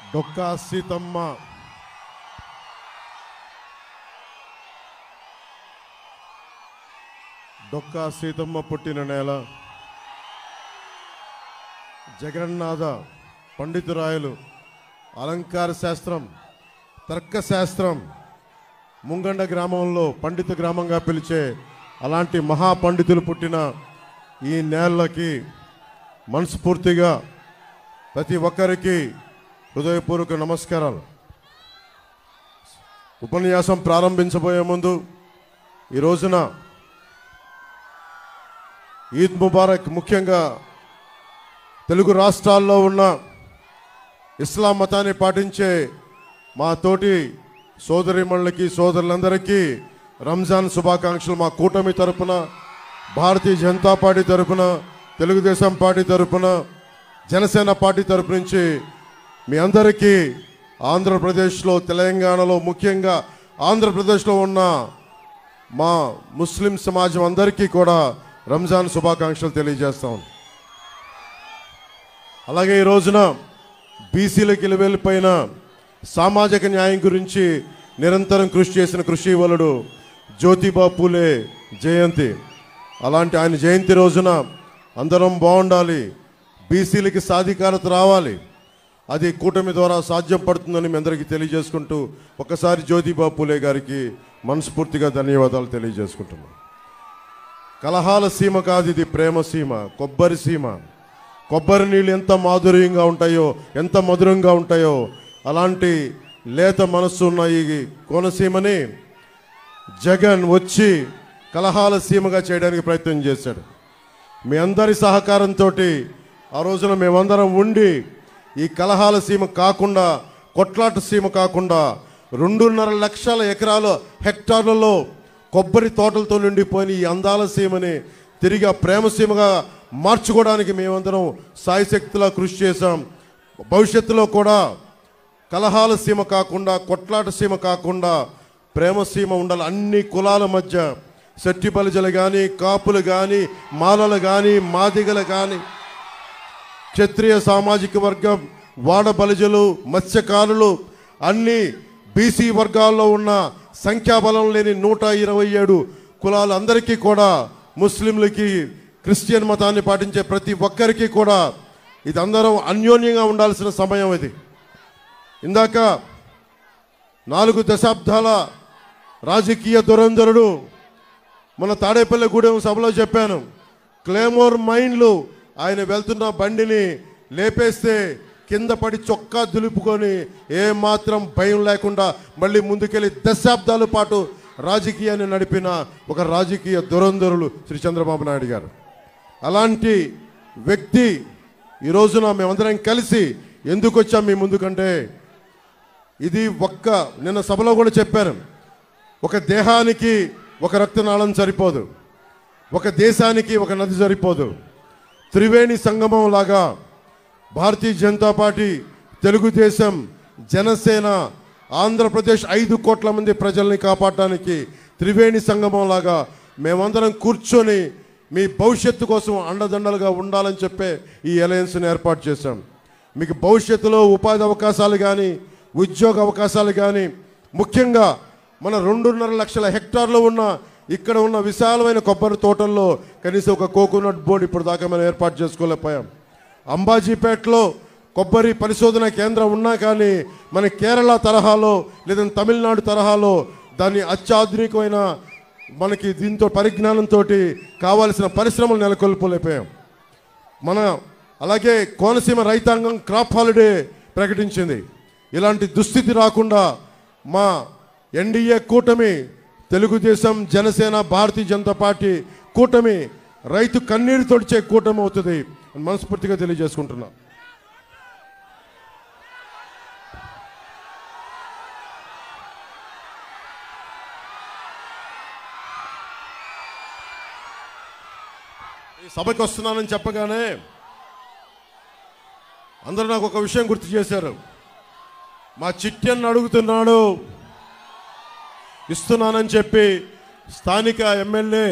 డొక్కా సీతమ్మ పుట్టిన నేల, జగన్నాథ పండితురాయలు అలంకార శాస్త్రం, తర్కశాస్త్రం ముంగండ గ్రామంలో పండిత గ్రామంగా పిలిచే అలాంటి మహాపండితులు పుట్టిన ఈ నేలకి మనస్ఫూర్తిగా ప్రతి ఒక్కరికి హృదయపూర్వక నమస్కారాలు. ఉపన్యాసం ప్రారంభించబోయే ముందు ఈ రోజున ఈద్ ముబారక్ ముఖ్యంగా తెలుగు రాష్ట్రాల్లో ఉన్న ఇస్లాం మతాన్ని పాటించే మా తోటి సోదరిమణులకి సోదరులందరికీ రంజాన్ శుభాకాంక్షలు. మా కూటమి తరపున, భారతీయ జనతా పార్టీ తరపున, తెలుగుదేశం పార్టీ తరపున, జనసేన పార్టీ తరపు నుంచి మీ అందరికీ ఆంధ్రప్రదేశ్లో, తెలంగాణలో, ముఖ్యంగా ఆంధ్రప్రదేశ్లో ఉన్న మా ముస్లిం సమాజం అందరికీ కూడా రంజాన్ శుభాకాంక్షలు తెలియజేస్తాం. అలాగే ఈ రోజున బీసీలకు వెళ్ళిపోయిన సామాజిక న్యాయం గురించి నిరంతరం కృషి చేసిన కృషివలుడు జ్యోతిబా పూలే జయంతి. అలాంటి ఆయన జయంతి రోజున అందరం బాగుండాలి, బీసీలకి సాధికారత రావాలి. అది కూటమి ద్వారా సాధ్యం పడుతుందని మీ అందరికీ తెలియజేసుకుంటూ ఒకసారి జ్యోతిబా పూలే గారికి మనస్ఫూర్తిగా ధన్యవాదాలు తెలియజేసుకుంటున్నాను. కలహాల సీమ కాదు, ఇది ప్రేమ సీమ, కొబ్బరి సీమ. కొబ్బరి నీళ్ళు ఎంత మాధుర్యంగా ఉంటాయో, ఎంత మధురంగా ఉంటాయో, అలాంటి లేత మనస్సు ఉన్న ఈ కోనసీమని జగన్ వచ్చి కలహాల సీమగా చేయడానికి ప్రయత్నం చేశాడు. మీ అందరి సహకారంతో ఆ రోజున మేమందరం ఉండి ఈ కలహాల సీమ కాకుండా, కొట్లాట సీమ కాకుండా 2.5 లక్షల ఎకరాల హెక్టార్లలో కొబ్బరి తోటలతో నిండిపోయిన ఈ అందాల సీమని తిరిగి ఆ ప్రేమ సీమగా మార్చుకోవడానికి మేమందరం సాయశక్తిలా కృషి చేశాం. భవిష్యత్తులో కూడా కలహాల సీమ కాకుండా, కొట్లాట సీమ కాకుండా ప్రేమ సీమ ఉండాలి. అన్ని కులాల మధ్య, శెట్టి బలిజలు కానీ, కాపులు కానీ, మాలలు కానీ, మాదిగలు కానీ, క్షత్రియ సామాజిక వర్గం, వాడ బలిజలు, మత్స్యకారులు, అన్ని బీసీ వర్గాల్లో ఉన్న సంఖ్యాబలం లేని 127 కులాలు అందరికీ కూడా, ముస్లింలకి, క్రిస్టియన్ మతాన్ని పాటించే ప్రతి ఒక్కరికి కూడా ఇది అందరం అన్యోన్యంగా ఉండాల్సిన సమయం ఇది. ఇందాక 4 దశాబ్దాల రాజకీయ దురంధరుడు మన తాడేపల్లిగూడెం సభలో చెప్పాను, క్లేమోర్ మైన్లు ఆయన వెళ్తున్న బండిని లేపేస్తే కింద పడి చొక్కా దులుపుకొని ఏమాత్రం భయం లేకుండా మళ్ళీ ముందుకెళ్ళి దశాబ్దాల పాటు రాజకీయాన్ని నడిపిన ఒక రాజకీయ దురంధరులు శ్రీ చంద్రబాబు నాయుడు గారు. అలాంటి వ్యక్తి ఈ రోజున మేమందరం కలిసి ఎందుకు వచ్చాం మీ ముందుకంటే, ఇది నిన్న సభలో కూడా చెప్పారు, ఒక దేహానికి ఒక రక్తనాళం సరిపోదు, ఒక దేశానికి ఒక నది సరిపోదు. త్రివేణి సంగమం లాగా భారతీయ జనతా పార్టీ, తెలుగుదేశం, జనసేన, ఆంధ్రప్రదేశ్ 5 కోట్ల మంది ప్రజల్ని కాపాడటానికి త్రివేణి సంగమం లాగా మేమందరం కూర్చొని మీ భవిష్యత్తు కోసం అండదండలుగా ఉండాలని చెప్పే ఈ అలయన్స్ని ఏర్పాటు చేశాం. మీకు భవిష్యత్తులో ఉపాధి అవకాశాలు కానీ, ఉద్యోగ అవకాశాలు కానీ, ముఖ్యంగా మన 2.5 లక్షల హెక్టార్లో ఉన్న ఇక్కడ ఉన్న విశాలమైన కొబ్బరి తోటల్లో కనీసం ఒక కోకోనట్ బోర్డు ఇప్పుడు దాకా మనం ఏర్పాటు చేసుకోలేకపోయాం. అంబాజీపేటలో కొబ్బరి పరిశోధన కేంద్రం ఉన్నా కానీ మన కేరళ తరహాలో లేదా తమిళనాడు తరహాలో దాన్ని అత్యాధునికమైన మనకి దీంతో పరిజ్ఞానంతో కావాల్సిన పరిశ్రమలు నెలకొల్పలేకపోయాం. అలాగే కోనసీమ రైతాంగం క్రాప్ హాలిడే ప్రకటించింది. ఇలాంటి దుస్థితి రాకుండా మా ఎన్డీఏ కూటమి, తెలుగుదేశం, జనసేన, భారతీయ జనతా పార్టీ కూటమి రైతు కన్నీరు తొడిచే కూటమి అవుతుంది మనస్ఫూర్తిగా తెలియజేసుకుంటున్నా. ఈ సభకి వస్తున్నానని చెప్పగానే అందరూ నాకు ఒక విషయం గుర్తు చేశారు. మా చిట్టెన్ను అడుగుతున్నాడు, ఇస్తున్నానని చెప్పి స్థానిక ఎమ్మెల్యే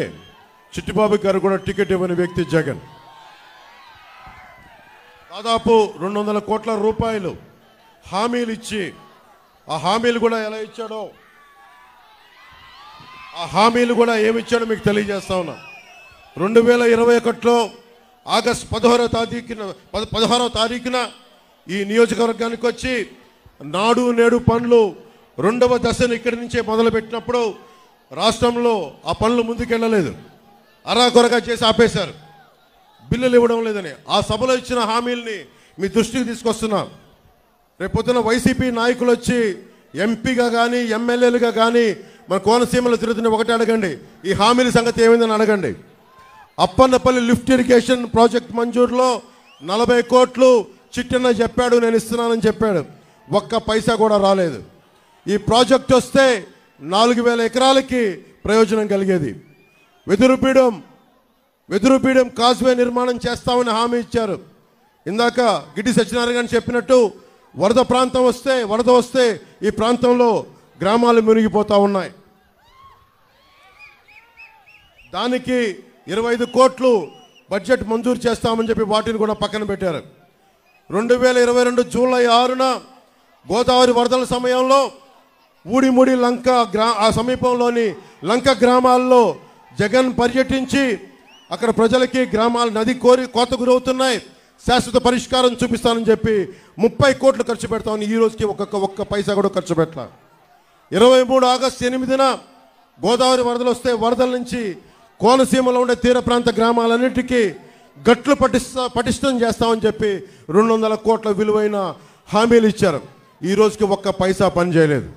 చిట్టిబాబు గారు కూడా టికెట్ ఇవ్వని వ్యక్తి జగన్. దాదాపు 200 కోట్ల రూపాయలు హామీలు ఇచ్చి, ఆ హామీలు కూడా ఎలా ఇచ్చాడో, ఆ హామీలు కూడా ఏమిచ్చాడో మీకు తెలియజేస్తా ఉన్నా. 2021లో ఆగస్టు 16వ తారీఖున ఈ నియోజకవర్గానికి వచ్చి నాడు నేడు పనులు 2వ దశను ఇక్కడి నుంచే మొదలుపెట్టినప్పుడు రాష్ట్రంలో ఆ పనులు ముందుకెళ్ళలేదు, అరాకొరగా చేసి ఆపేశారు, బిల్లులు ఇవ్వడం లేదని. ఆ సభలో ఇచ్చిన హామీల్ని మీ దృష్టికి తీసుకొస్తున్నా. రేపొద్దున వైసీపీ నాయకులు వచ్చి ఎంపీగా కానీ ఎమ్మెల్యేలుగా కానీ మన కోనసీమలో తిరుగుతున్న ఒకటే అడగండి, ఈ హామీల సంగతి ఏమైందని అడగండి. అప్పన్నపల్లి లిఫ్ట్ ఇరిగేషన్ ప్రాజెక్ట్ మంజూరులో 40 కోట్లు చిట్టన్న చెప్పాడు, నేను ఇస్తున్నానని చెప్పాడు. ఒక్క పైసా కూడా రాలేదు. ఈ ప్రాజెక్ట్ వస్తే 4000 ఎకరాలకి ప్రయోజనం కలిగేది. వెదురుపీడం కాజ్వే నిర్మాణం చేస్తామని హామీ ఇచ్చారు. ఇందాక గిడ్డి సత్యనారాయణ గారు చెప్పినట్టు వరద వస్తే ఈ ప్రాంతంలో గ్రామాలు మునిగిపోతూ ఉన్నాయి. దానికి 25 కోట్లు బడ్జెట్ మంజూరు చేస్తామని చెప్పి వాటిని కూడా పక్కన పెట్టారు. 2022 జూలై 6న గోదావరి వరదల సమయంలో ఊడిముడి లంక ఆ సమీపంలోని లంక గ్రామాల్లో జగన్ పర్యటించి అక్కడ ప్రజలకి గ్రామాల నది కోత గురవుతున్నాయి, శాశ్వత పరిష్కారం చూపిస్తానని చెప్పి 30 కోట్లు ఖర్చు పెడతామని ఈ రోజుకి ఒక్క పైసా కూడా ఖర్చు పెట్టాల. 23 ఆగస్టు 8న గోదావరి వరదలు వస్తే వరదల నుంచి కోనసీమలో ఉండే తీర ప్రాంత గ్రామాలన్నిటికీ గట్లు పటిష్టం చేస్తామని చెప్పి 200 కోట్ల విలువైన హామీలు ఇచ్చారు. ఈ రోజుకి ఒక్క పైసా పని చేయలేదు.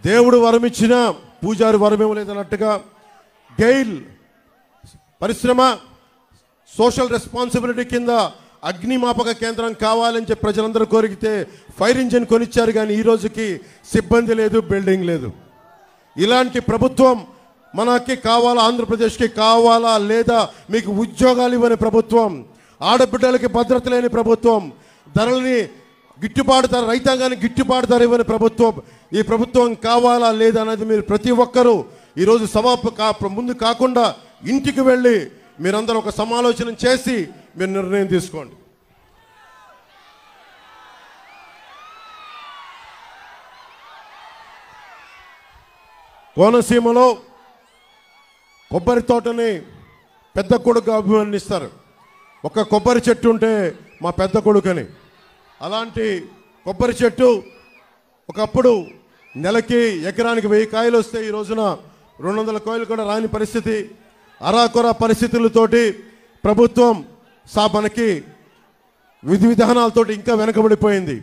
దేవుడు వరం ఇచ్చినా పూజారి వరం ఇవ్వలేదన్నట్టుగా గెయిల్ పరిశ్రమ సోషల్ రెస్పాన్సిబిలిటీ కింద అగ్నిమాపక కేంద్రం కావాలని చెప్పి ప్రజలందరూ కోరికితే ఫైర్ ఇంజిన్ కొనిచ్చారు, కానీ ఈ రోజుకి సిబ్బంది లేదు, బిల్డింగ్ లేదు. ఇలాంటి ప్రభుత్వం మనకి కావాలా? ఆంధ్రప్రదేశ్కి కావాలా? లేదా మీకు ఉద్యోగాలు ఇవ్వని ప్రభుత్వం, ఆడబిడ్డలకి భద్రత లేని ప్రభుత్వం, ధరలని గిట్టుబాటు ధర, రైతాంగానికి గిట్టుబాటు ధర ఇవ్వని ప్రభుత్వం, ఈ ప్రభుత్వం కావాలా లేదా అనేది మీరు ప్రతి ఒక్కరూ ఈరోజు ముందు కాకుండా ఇంటికి వెళ్ళి మీరందరూ ఒక సమాలోచన చేసి మీరు నిర్ణయం తీసుకోండి. కోనసీమలో కొబ్బరి తోటని పెద్ద కొడుకు అభివర్ణిస్తారు. ఒక కొబ్బరి చెట్టు ఉంటే మా పెద్ద కొడుకని. అలాంటి కొబ్బరి చెట్టు ఒకప్పుడు నెలకి ఎకరానికి 1000 కాయలు వస్తే ఈ రోజున 200 కాయలు కూడా రాని పరిస్థితి, అరాకొర పరిస్థితులతోటి ప్రభుత్వం మనకి విధి విధానాలతోటి ఇంకా వెనకబడిపోయింది.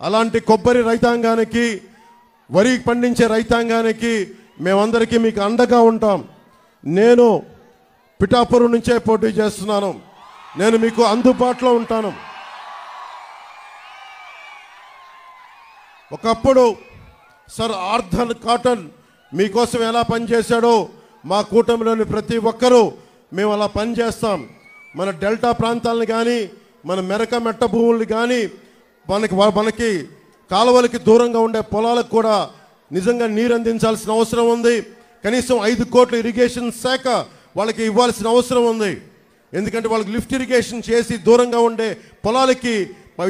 అలాంటి కొబ్బరి రైతాంగానికి, వరి పండించే రైతాంగానికి మేమందరికీ మీకు అండగా ఉంటాం. నేను పిఠాపురం నుంచే పోటీ చేస్తున్నాను, నేను మీకు అందుబాటులో ఉంటాను. ఒకప్పుడు సర్ ఆర్థర్ కాటన్ మీకోసం ఎలా పనిచేశాడో మా కూటమిలోని ప్రతి ఒక్కరూ మేము అలా పనిచేస్తాం. మన డెల్టా ప్రాంతాలను కానీ, మన మెట్ట భూములు కానీ, మనకి కాలువలకి దూరంగా ఉండే పొలాలకు కూడా నిజంగా నీరు అందించాల్సిన అవసరం ఉంది. కనీసం 5 కోట్ల ఇరిగేషన్ శాఖ వాళ్ళకి ఇవ్వాల్సిన అవసరం ఉంది. ఎందుకంటే వాళ్ళకి లిఫ్ట్ ఇరిగేషన్ చేసి దూరంగా ఉండే పొలాలకి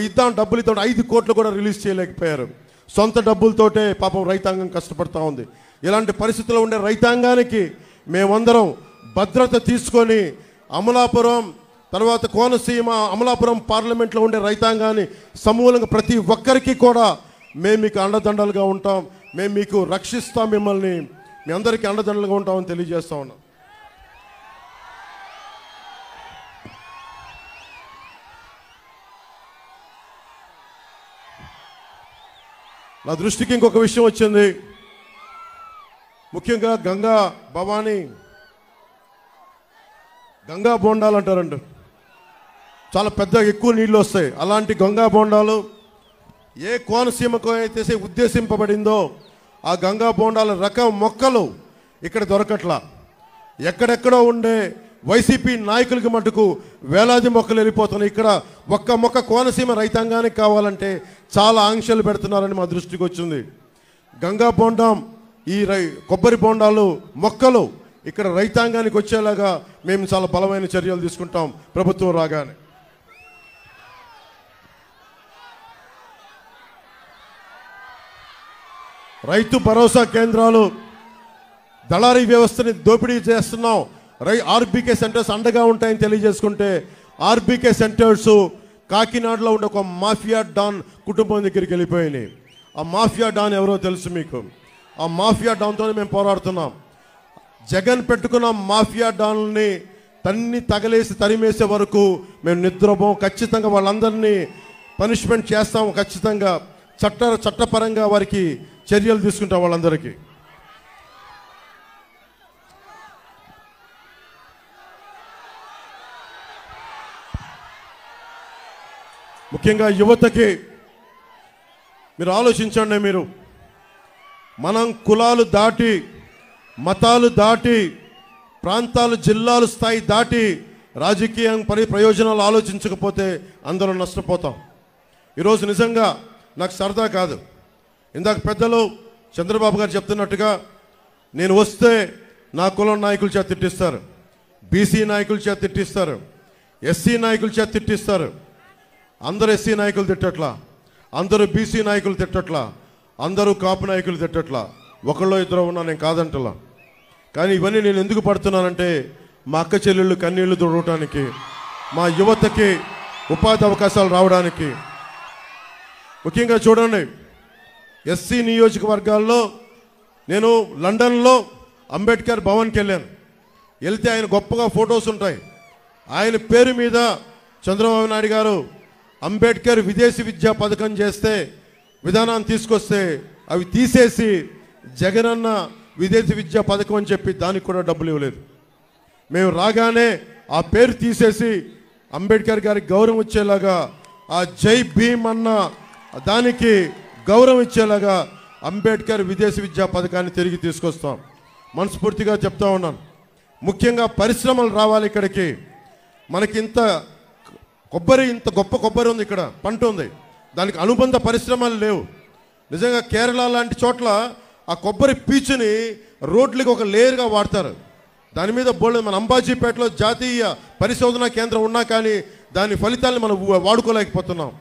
ఇద్దాం డబ్బులతో 5 కోట్లు కూడా రిలీజ్ చేయలేకపోయారు. సొంత డబ్బులతోటే పాపం రైతాంగం కష్టపడుతూ ఉంది. ఇలాంటి పరిస్థితుల్లో ఉండే రైతాంగానికి మేమందరం భద్రత తీసుకొని అమలాపురం తర్వాత కోనసీమ, అమలాపురం పార్లమెంట్లో ఉండే రైతాంగాన్ని సమూలంగా ప్రతి ఒక్కరికి కూడా మేము మీకు అండదండలుగా ఉంటాం, మేము మీకు రక్షిస్తాం, మిమ్మల్ని మీ అందరికీ అండదండలుగా ఉంటామని తెలియజేస్తా ఉన్నాం. నా దృష్టికి ఇంకొక విషయం వచ్చింది. ముఖ్యంగా గంగా బోండాలు అంటారండి, చాలా పెద్ద ఎక్కువ నీళ్ళు వస్తాయి. అలాంటి గంగా బోండాలు ఏ కోనసీమకు అయితే ఉద్దేశింపబడిందో ఆ గంగా బోండాల రకం మొక్కలు ఇక్కడ దొరకట్లా. ఎక్కడెక్కడో ఉండే వైసీపీ నాయకులకి మటుకు వేలాది మొక్కలు వెళ్ళిపోతున్నాయి. ఇక్కడ ఒక్క మొక్క కోనసీమ రైతాంగానికి కావాలంటే చాలా ఆంక్షలు పెడుతున్నారని మా దృష్టికి వచ్చింది. గంగా బోండం, ఈ కొబ్బరి బోండాలు మొక్కలు ఇక్కడ రైతాంగానికి వచ్చేలాగా మేము చాలా బలమైన చర్యలు తీసుకుంటాం ప్రభుత్వం రాగానే. రైతు భరోసా కేంద్రాలు, దళారీ వ్యవస్థని దోపిడీ చేస్తున్నాం. ఆర్బీకే సెంటర్స్ అండగా ఉంటాయని తెలియజేసుకుంటే, ఆర్బీకే సెంటర్స్ కాకినాడలో ఉండే ఒక మాఫియా డాన్ కుటుంబం దగ్గరికి వెళ్ళిపోయినాయి. ఆ మాఫియా డాన్ ఎవరో తెలుసు మీకు. ఆ మాఫియా డాన్తోనే మేము పోరాడుతున్నాం. జగన్ పెట్టుకున్న మాఫియా డాన్ని తగలేసి తరిమేసే వరకు మేము నిద్రపోం. ఖచ్చితంగా వాళ్ళందరినీ పనిష్మెంట్ చేస్తాం. ఖచ్చితంగా చట్టపరంగా వారికి చర్యలు తీసుకుంటాం వాళ్ళందరికీ. ముఖ్యంగా యువతకి మీరు ఆలోచించండి. మనం కులాలు దాటి, మతాలు దాటి, ప్రాంతాలు, జిల్లాలు స్థాయి దాటి రాజకీయం ప్రయోజనాలు ఆలోచించకపోతే అందరం నష్టపోతాం. ఈరోజు నిజంగా నాకు సరదా కాదు. ఇందాక పెద్దలు చంద్రబాబు గారు చెప్తున్నట్టుగా, నేను వస్తే నా కులం నాయకుల చేత తిట్టిస్తారు, బీసీ నాయకుల చేత తిట్టిస్తారు, ఎస్సీ నాయకుల చేత తిట్టిస్తారు. అందరూ ఎస్సీ నాయకులు తిట్టట్లా, అందరూ బీసీ నాయకులు తిట్టట్లా, అందరూ కాపు నాయకులు తిట్టట్లా. ఒకళ్ళో ఇద్దరు ఉన్నా, నేను కాదంటలా. కానీ ఇవన్నీ నేను ఎందుకు పడుతున్నానంటే, మా అక్క చెల్లెళ్ళు కన్నీళ్లు తుడవటానికి, మా యువతకి ఉపాధి అవకాశాలు రావడానికి. ముఖ్యంగా చూడండి, ఎస్సీ నియోజకవర్గాల్లో నేను లండన్లో అంబేద్కర్ భవన్కి వెళ్ళాను. వెళ్తే ఆయన గొప్పగా ఫొటోస్ ఉంటాయి. ఆయన పేరు మీద చంద్రబాబు నాయుడు గారు అంబేద్కర్ విదేశీ విద్యా పథకం చేస్తే, విధానాన్ని తీసుకొస్తే అవి తీసేసి జగనన్న విదేశీ విద్యా పథకం అని చెప్పి దానికి కూడా డబ్బులు ఇవ్వలేదు. మేము రాగానే ఆ పేరు తీసేసి అంబేద్కర్ గారికి గౌరవం ఇచ్చేలాగా, ఆ జై భీమ్ అన్న దానికి గౌరవం ఇచ్చేలాగా అంబేద్కర్ విదేశీ విద్యా పథకాన్ని తిరిగి తీసుకొస్తాం. మనస్ఫూర్తిగా చెప్తా ఉన్నాను. ముఖ్యంగా పరిశ్రమలు రావాలి ఇక్కడికి. మనకి ఇంత గొప్ప కొబ్బరి ఉంది, ఇక్కడ పంట ఉంది, దానికి అనుబంధ పరిశ్రమలు లేవు. నిజంగా కేరళ లాంటి చోట్ల ఆ కొబ్బరి పీచుని రోడ్లకి ఒక లేయర్గా వాడతారు. దాని మీద బోల్డ్, మన అంబాజీపేటలో జాతీయ పరిశోధనా కేంద్రం ఉన్నా కానీ దాని ఫలితాలను మనం వాడుకోలేకపోతున్నాం.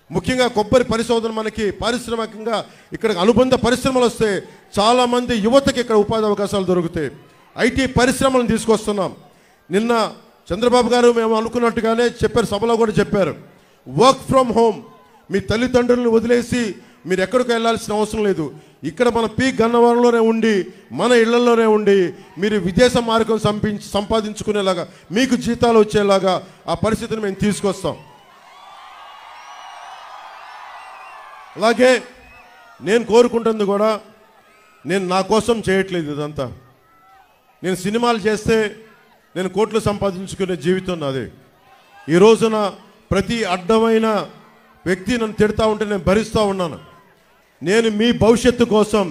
ముఖ్యంగా కొబ్బరి పరిశోధన మనకి పారిశ్రామికంగా ఇక్కడ అనుబంధ పరిశ్రమలు వస్తే చాలామంది యువతకి ఇక్కడ ఉపాధి అవకాశాలు దొరుకుతాయి. ఐటీ పరిశ్రమలను తీసుకొస్తున్నాం. నిన్న చంద్రబాబు గారు మేము అనుకున్నట్టుగానే చెప్పారు, సభలో కూడా చెప్పారు, వర్క్ ఫ్రమ్ హోమ్. మీ తల్లిదండ్రులను వదిలేసి మీరు ఎక్కడికి వెళ్ళాల్సిన అవసరం లేదు. ఇక్కడ మన పీ గన్నవరంలోనే ఉండి, మన ఇళ్లలోనే ఉండి మీరు విదేశ మార్గం సంపాదించుకునేలాగా, మీకు జీతాలు వచ్చేలాగా ఆ పరిస్థితిని మేము తీసుకొస్తాం. అలాగే నేను కోరుకుంటుంది కూడా, నేను నా కోసం చేయట్లేదు ఇదంతా. నేను సినిమాలు చేస్తే నేను కోట్లు సంపాదించుకునే జీవితం నాది. ఈ రోజున ప్రతి అడ్డమైన వ్యక్తి నన్ను తిడతా ఉంటే నేను భరిస్తూ ఉన్నాను. నేను మీ భవిష్యత్తు కోసం,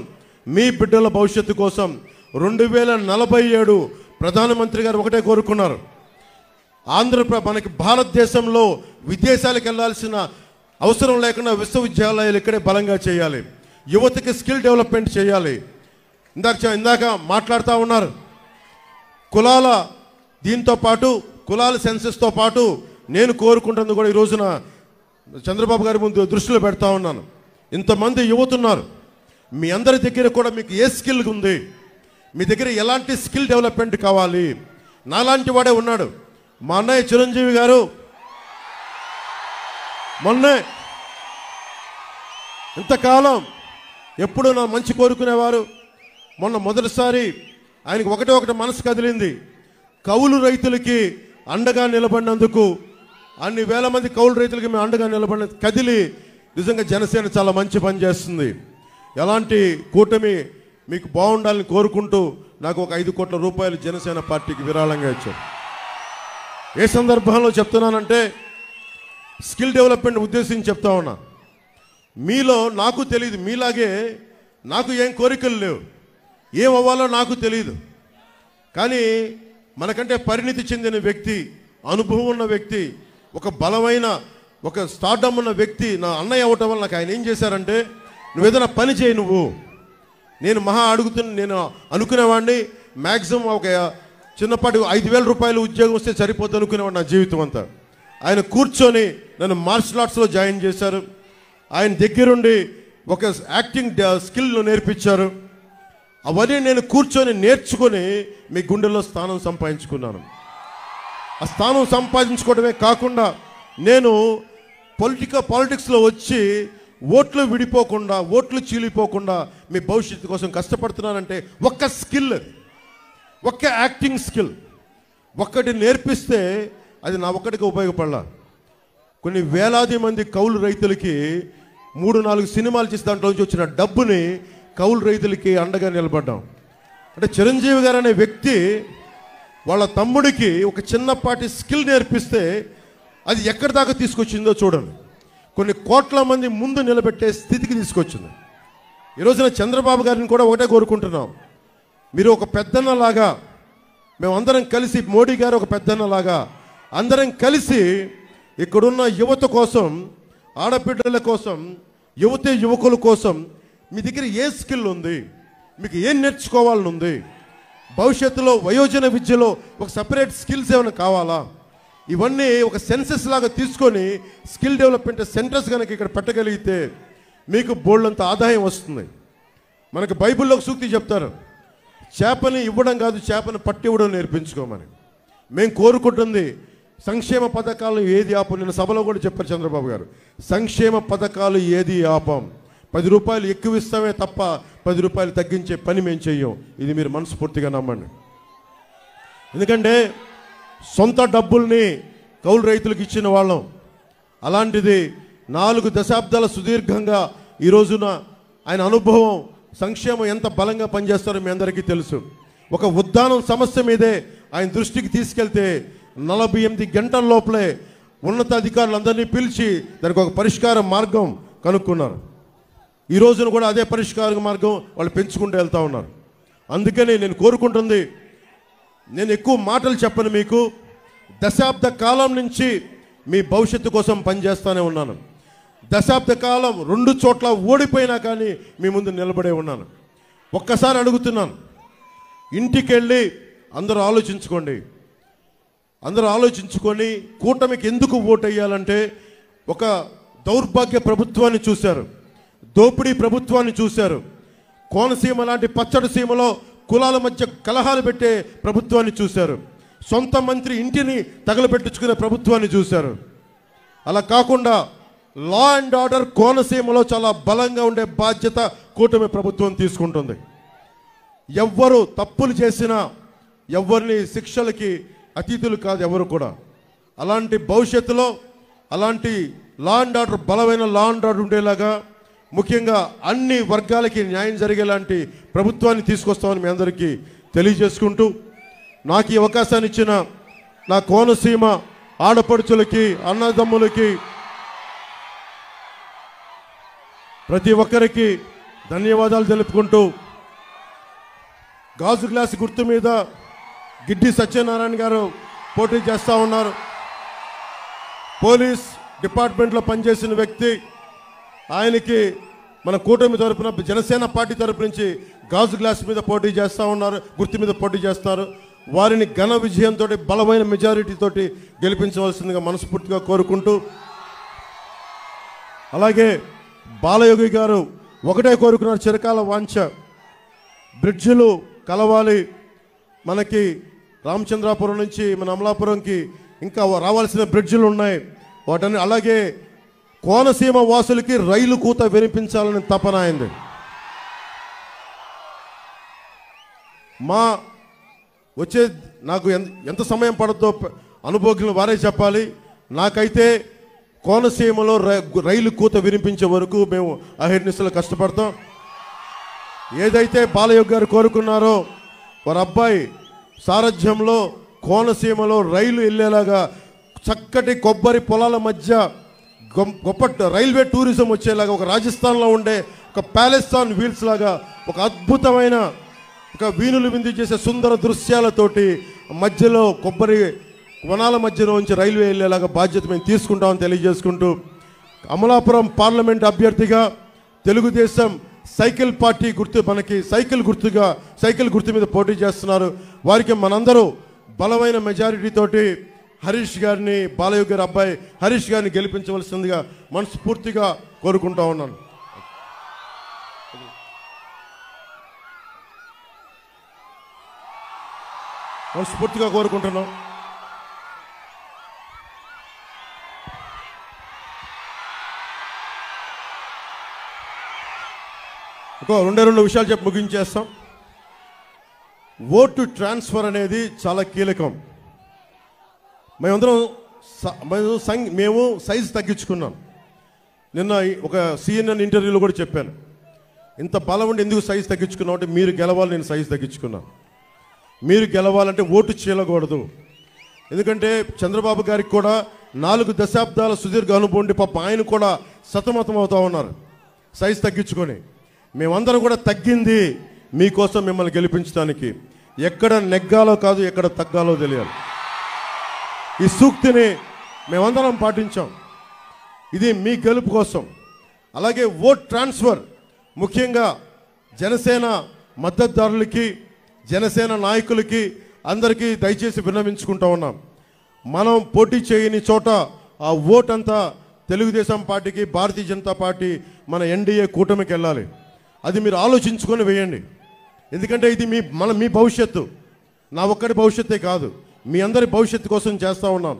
మీ బిడ్డల భవిష్యత్తు కోసం 2047 ప్రధానమంత్రి గారు ఒకటే కోరుకున్నారు, మనకి భారతదేశంలో విదేశాలకు వెళ్ళాల్సిన అవసరం లేకుండా విశ్వవిద్యాలయాలు ఇక్కడే బలంగా చేయాలి. యువతకి స్కిల్ డెవలప్మెంట్ చేయాలి. ఇందాక మాట్లాడుతూ ఉన్నారు, కులాల దీంతో పాటు కులాల సెన్సెస్తో పాటు నేను కోరుకుంటుంది కూడా ఈ రోజున చంద్రబాబు గారి ముందు దృష్టిలో పెడతా ఉన్నాను. ఇంతమంది యువత ఉన్నారు, మీ అందరి దగ్గర కూడా మీకు ఏ స్కిల్ ఉంది, మీ దగ్గర ఎలాంటి స్కిల్ డెవలప్మెంట్ కావాలి. నాలాంటి వాడే ఉన్నాడు. మా అన్నయ్య చిరంజీవి గారు మొన్నే ఇంతకాలం ఎప్పుడు నా మంచి కోరుకునేవారు. మొన్న మొదటిసారి ఆయనకి ఒకటే మనసు కదిలింది, కౌలు రైతులకి అండగా నిలబడినందుకు, అన్ని వేల మంది కౌలు రైతులకి మేము అండగా నిలబడిన కదిలి, నిజంగా జనసేన చాలా మంచి పని చేస్తుంది. ఎలాంటి కూటమి మీకు బాగుండాలని కోరుకుంటూ నాకు ఒక 5 కోట్ల రూపాయలు జనసేన పార్టీకి విరాళంగా ఇచ్చారు. ఏ సందర్భంలో చెప్తున్నానంటే, స్కిల్ డెవలప్మెంట్ ఉద్దేశించి చెప్తా ఉన్నా. మీలో నాకు తెలియదు, మీలాగే నాకు ఏం కోరికలు లేవు, ఏం అవ్వాలో నాకు తెలియదు. కానీ మనకంటే పరిణితి చెందిన వ్యక్తి, అనుభవం ఉన్న వ్యక్తి, ఒక బలమైన ఒక స్టార్డమ్ ఉన్న వ్యక్తి నా అన్నయ్య అవ్వటం వల్ల నాకు ఆయన ఏం చేశారంటే, నువ్వు ఏదైనా పని చేయి నువ్వు. నేను నేను అనుకునేవాడిని మ్యాక్సిమం ఒక చిన్నపాటి 5,000 రూపాయలు ఉద్యోగం వస్తే సరిపోతుంది అనుకునేవాడు నా జీవితం అంతా. ఆయన కూర్చొని నన్ను మార్షల్ ఆర్ట్స్లో జాయిన్ చేశారు. ఆయన దగ్గరుండి ఒక యాక్టింగ్ స్కిల్ నేర్పించారు. అవన్నీ నేను కూర్చొని నేర్చుకొని మీ గుండెల్లో స్థానం సంపాదించుకున్నాను. ఆ స్థానం సంపాదించుకోవడమే కాకుండా నేను పాలిటిక్స్లో వచ్చి ఓట్లు విడిపోకుండా, ఓట్లు చీలిపోకుండా మీ భవిష్యత్తు కోసం కష్టపడుతున్నానంటే ఒక్క స్కిల్, ఒక్క యాక్టింగ్ స్కిల్ ఒక్కటి నేర్పిస్తే అది నా ఒక్కడికి ఉపయోగపడాల. కొన్ని వేలాది మంది కౌలు రైతులకి 3-4 సినిమాలు చేసి దాంట్లోంచి వచ్చిన డబ్బుని కౌలు రైతులకి అండగా నిలబడ్డాం. అంటే చిరంజీవి గారు అనే వ్యక్తి వాళ్ళ తమ్ముడికి ఒక చిన్నపాటి స్కిల్ నేర్పిస్తే అది ఎక్కడి దాకా తీసుకొచ్చిందో చూడండి. కొన్ని కోట్ల మంది ముందు నిలబెట్టే స్థితికి తీసుకొచ్చింది. ఈరోజున చంద్రబాబు గారిని కూడా ఒకటే కోరుకుంటున్నాం, మీరు ఒక పెద్దన్నలాగా, మేమందరం కలిసి, మోడీ గారు ఒక పెద్దన్నలాగా అందరం కలిసి ఇక్కడున్న యువత కోసం, ఆడబిడ్డల కోసం, యువకుల కోసం మీ దగ్గర ఏ స్కిల్ ఉంది, మీకు ఏం నేర్చుకోవాలని ఉంది, భవిష్యత్తులో వయోజన విద్యలో ఒక సపరేట్ స్కిల్స్ ఏమైనా కావాలా, ఇవన్నీ ఒక సెన్సెస్ లాగా తీసుకొని స్కిల్ డెవలప్మెంట్ సెంటర్స్ కనుక ఇక్కడ పెట్టగలిగితే మీకు బోల్డంత ఆదాయం వస్తుంది. మనకు బైబిల్లో ఒక సూక్తి చెప్తారు, చేపని ఇవ్వడం కాదు, చేపని పట్టి ఇవ్వడం నేర్పించుకోమని. మేము కోరుకుంటుంది సంక్షేమ పథకాలు ఏది ఆపం. నిన్న సభలో కూడా చెప్పారు చంద్రబాబు గారు, సంక్షేమ పథకాలు ఏది ఆపం, 10 రూపాయలు ఎక్కువ ఇస్తామే తప్ప 10 రూపాయలు తగ్గించే పని మేము చెయ్యం. ఇది మీరు మనస్ఫూర్తిగా నమ్మండి. ఎందుకంటే సొంత డబ్బుల్ని కౌలు రైతులకు ఇచ్చిన వాళ్ళం. అలాంటిది 4 దశాబ్దాల సుదీర్ఘంగా ఈ రోజున ఆయన అనుభవం, సంక్షేమం ఎంత బలంగా పనిచేస్తారో మీ అందరికీ తెలుసు. ఒక ఉద్దానం సమస్య మీదే ఆయన దృష్టికి తీసుకెళ్తే 48 గంటల లోపలే ఉన్నతాధికారులందరినీ పిలిచి దానికి ఒక పరిష్కార మార్గం కనుక్కున్నారు. ఈ రోజున కూడా అదే పరిష్కార మార్గం వాళ్ళు పెంచుకుంటూ వెళ్తూ ఉన్నారు. అందుకని నేను కోరుకుంటుంది, నేను ఎక్కువ మాటలు చెప్పను మీకు, దశాబ్ద కాలం నుంచి మీ భవిష్యత్తు కోసం పనిచేస్తూనే ఉన్నాను. దశాబ్ద కాలం 2 చోట్ల ఓడిపోయినా కానీ మీ ముందు నిలబడే ఉన్నాను. ఒక్కసారి అడుగుతున్నాను, ఇంటికెళ్ళి అందరూ ఆలోచించుకోండి. అందరూ ఆలోచించుకొని కూటమికి ఎందుకు ఓటు వేయాలంటే, ఒక దౌర్భాగ్య ప్రభుత్వాన్ని చూశారు, దోపిడీ ప్రభుత్వాన్ని చూశారు, కోనసీమ లాంటి పచ్చడి సీమలో కులాల మధ్య కలహాలు పెట్టే ప్రభుత్వాన్ని చూశారు, సొంత మంత్రి ఇంటిని తగలబెట్టించుకునే ప్రభుత్వాన్ని చూశారు. అలా కాకుండా లా అండ్ ఆర్డర్ కోనసీమలో చాలా బలంగా ఉండే బాధ్యత కూటమి ప్రభుత్వం తీసుకుంటుంది. ఎవ్వరు తప్పులు చేసినా ఎవరిని శిక్షలకి అతీతులు కాదు ఎవరు కూడా. అలాంటి భవిష్యత్తులో అలాంటి లా అండ్ ఆర్డర్, బలమైన లా అండ్ ఆర్డర్ ఉండేలాగా, ముఖ్యంగా అన్ని వర్గాలకి న్యాయం జరిగేలాంటి ప్రభుత్వాన్ని తీసుకొస్తామని మీ అందరికీ తెలియజేసుకుంటూ, నాకు ఈ అవకాశాన్ని ఇచ్చిన నా కోనసీమ ఆడపడుచులకి, అన్నదమ్ములకి, ప్రతి ఒక్కరికి ధన్యవాదాలు తెలుపుకుంటూ, గాజు గ్లాస్ గుర్తు మీద గిడ్డి సత్యనారాయణ గారు పోటీ చేస్తూ ఉన్నారు. పోలీస్ డిపార్ట్మెంట్లో పనిచేసిన వ్యక్తి. ఆయనకి మన కూటమి తరపున, జనసేన పార్టీ తరపు నుంచి గాజు గ్లాస్ మీద పోటీ చేస్తూ ఉన్నారు, గుర్తు మీద పోటీ చేస్తున్నారు. వారిని ఘన విజయంతో, బలమైన మెజారిటీతోటి గెలిపించవలసిందిగా మనస్ఫూర్తిగా కోరుకుంటూ, అలాగే బాలయోగి గారు ఒకటే కోరుకున్నారు, చిరకాల వాంఛ, బ్రిడ్జిలు కలవాలి. మనకి రామచంద్రాపురం నుంచి మన అమలాపురంకి ఇంకా రావాల్సిన బ్రిడ్జిలు ఉన్నాయి, వాటన్ని. అలాగే కోనసీమ వాసులకి రైలు కూత వినిపించాలని తపన అయింది. మా వచ్చే, నాకు ఎంత సమయం పడుతుందో అనుభవజ్ఞులు వారే చెప్పాలి. నాకైతే కోనసీమలో రైలు కూత వినిపించే వరకు మేము అహర్నిశలు కష్టపడతాం. ఏదైతే బాలయోగి గారు కోరుకున్నారో, వారి అబ్బాయి సారథ్యంలో కోనసీమలో రైలు వెళ్ళేలాగా, చక్కటి కొబ్బరి పొలాల మధ్య గొప్ప రైల్వే టూరిజం వచ్చేలాగా, ఒక రాజస్థాన్లో ఉండే ఒక ప్యాలెస్తాన్ వీల్స్ లాగా ఒక అద్భుతమైన, ఒక వీణులు విందు చేసే సుందర దృశ్యాలతోటి మధ్యలో కొబ్బరి వనాల మధ్యలో నుంచి రైల్వే వెళ్ళేలాగా బాధ్యత మేము తీసుకుంటామని తెలియజేసుకుంటూ, అమలాపురం పార్లమెంట్ అభ్యర్థిగా తెలుగుదేశం సైకిల్ పార్టీ గుర్తు, మనకి సైకిల్ గుర్తు మీద పోటీ చేస్తున్నారు. వారికి మనందరూ బలమైన మెజారిటీతోటి హరీష్ గారిని, బాలయోగి గారి అబ్బాయి హరీష్ గారిని గెలిపించవలసిందిగా మనస్ఫూర్తిగా కోరుకుంటా ఉన్నాను. మనస్ఫూర్తిగా కోరుకుంటున్నాం. ఒక రెండు విషయాలు చెప్పి ముగించేస్తాం. ఓటు ట్రాన్స్ఫర్ అనేది చాలా కీలకం. మేము సైజు తగ్గించుకున్నాం. నిన్న ఒక CNN ఇంటర్వ్యూలో కూడా చెప్పాను, ఇంత బలం ఉండి ఎందుకు సైజు తగ్గించుకున్నాం అంటే మీరు గెలవాలి, నేను సైజు తగ్గించుకున్నాను. మీరు గెలవాలంటే ఓటు చీలకూడదు. ఎందుకంటే చంద్రబాబు గారికి కూడా 4 దశాబ్దాల సుదీర్ఘ అనుభవం ఉండి పాప ఆయన కూడా సతమతం అవుతూ ఉన్నారు సైజు తగ్గించుకొని. మేమందరం కూడా తగ్గింది మీకోసం, మిమ్మల్ని గెలిపించడానికి. ఎక్కడ నెగ్గాలో కాదు, ఎక్కడ తగ్గాలో తెలియాలి. ఈ సూక్తిని మేమందరం పాటించాం. ఇది మీ గెలుపు కోసం. అలాగే ఓట్ ట్రాన్స్ఫర్ ముఖ్యంగా జనసేన మద్దతుదారులకి, జనసేన నాయకులకి అందరికీ దయచేసి విన్నవించుకుంటూ ఉన్నాం. మనం పోటీ చేయని చోట ఆ ఓట్ అంతా తెలుగుదేశం పార్టీకి, భారతీయ జనతా పార్టీ మన NDA కూటమికి వెళ్ళాలి. అది మీరు ఆలోచించుకొని వేయండి. ఎందుకంటే ఇది మీ భవిష్యత్తు, నా ఒక్కడి భవిష్యత్తే కాదు, మీ అందరి భవిష్యత్తు కోసం చేస్తూ ఉన్నాం.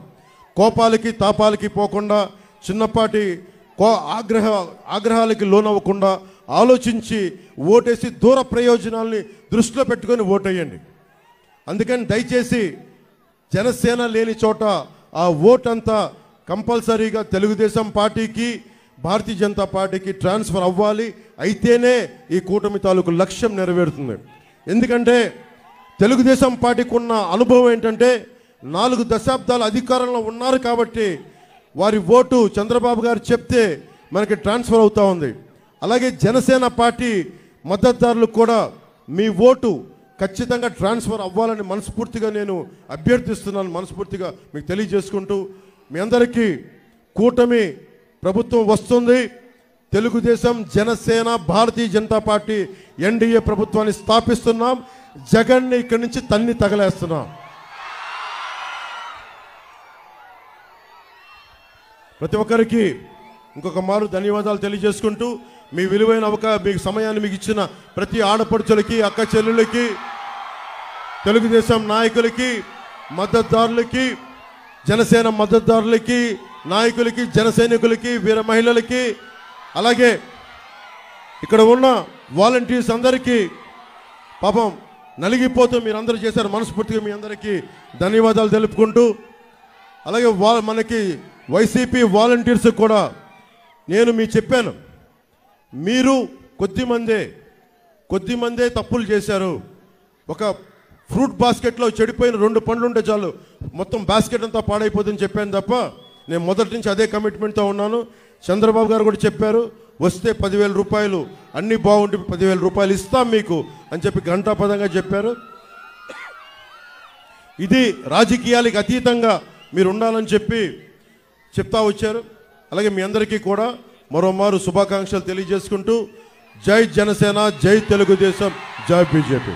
కోపాలకి తాపాలకి పోకుండా, చిన్నపాటి ఆగ్రహాలకి లోనవ్వకుండా ఆలోచించి ఓటేసి దూర ప్రయోజనాల్ని దృష్టిలో పెట్టుకొని ఓటేయండి. అందుకని దయచేసి జనసేన లేని చోట ఆ ఓట్ అంతా కంపల్సరీగా తెలుగుదేశం పార్టీకి, భారతీయ జనతా పార్టీకి ట్రాన్స్ఫర్ అవ్వాలి. అయితేనే ఈ కూటమి తాలూకు లక్ష్యం నెరవేరుతుంది. ఎందుకంటే తెలుగుదేశం పార్టీకి ఉన్న అనుభవం ఏంటంటే 4 దశాబ్దాల అధికారంలో ఉన్నారు కాబట్టి వారి ఓటు చంద్రబాబు గారు చెప్తే మనకి ట్రాన్స్ఫర్ అవుతూ ఉంది. అలాగే జనసేన పార్టీ మద్దతుదారులకు కూడా మీ ఓటు ఖచ్చితంగా ట్రాన్స్ఫర్ అవ్వాలని మనస్ఫూర్తిగా నేను అభ్యర్థిస్తున్నాను. మనస్ఫూర్తిగా మీకు తెలియజేసుకుంటూ, మీ అందరికీ కూటమి ప్రభుత్వం వస్తుంది. తెలుగుదేశం, జనసేన, భారతీయ జనతా పార్టీ NDA ప్రభుత్వాన్ని స్థాపిస్తున్నాం. జగన్ని ఇక్కడి నుంచి తన్ని తగలేస్తున్నాం. ప్రతి ఒక్కరికి ఇంకొక మారు ధన్యవాదాలు తెలియజేసుకుంటూ, మీ విలువైన మీకు సమయాన్ని మీకు ఇచ్చిన ప్రతి ఆడపడుచులకి, అక్క చెల్లెళ్ళకి, తెలుగుదేశం నాయకులకి, మద్దతుదారులకి, జనసేన మద్దతుదారులకి, నాయకులకి, జన సైనికులకి, వీర మహిళలకి, అలాగే ఇక్కడ ఉన్న వాలంటీర్స్ అందరికీ పాపం నలిగిపోతూ మీరందరూ చేశారు. మనస్ఫూర్తిగా మీ అందరికీ ధన్యవాదాలు తెలుపుకుంటూ, అలాగే మనకి వైసీపీ వాలంటీర్స్ కూడా నేను చెప్పాను, మీరు కొద్దిమందే తప్పులు చేశారు. ఒక ఫ్రూట్ బాస్కెట్లో చెడిపోయిన 2 పండ్లు ఉంటే చాలు, మొత్తం బాస్కెట్ అంతా పాడైపోతుందని చెప్పాను తప్ప, నేను మొదటి నుంచి అదే కమిట్మెంట్తో ఉన్నాను. చంద్రబాబు గారు కూడా చెప్పారు, వస్తే 10,000 రూపాయలు, అన్నీ బాగుంటే 10,000 రూపాయలు ఇస్తాం మీకు అని చెప్పి ఘంటాపదంగా చెప్పారు. ఇది రాజకీయాలకు అతీతంగా మీరు ఉండాలని చెప్తా వచ్చారు. అలాగే మీ అందరికీ కూడా మరోమారు శుభాకాంక్షలు తెలియజేసుకుంటూ, జై జనసేన, జై తెలుగుదేశం, జై బీజేపీ.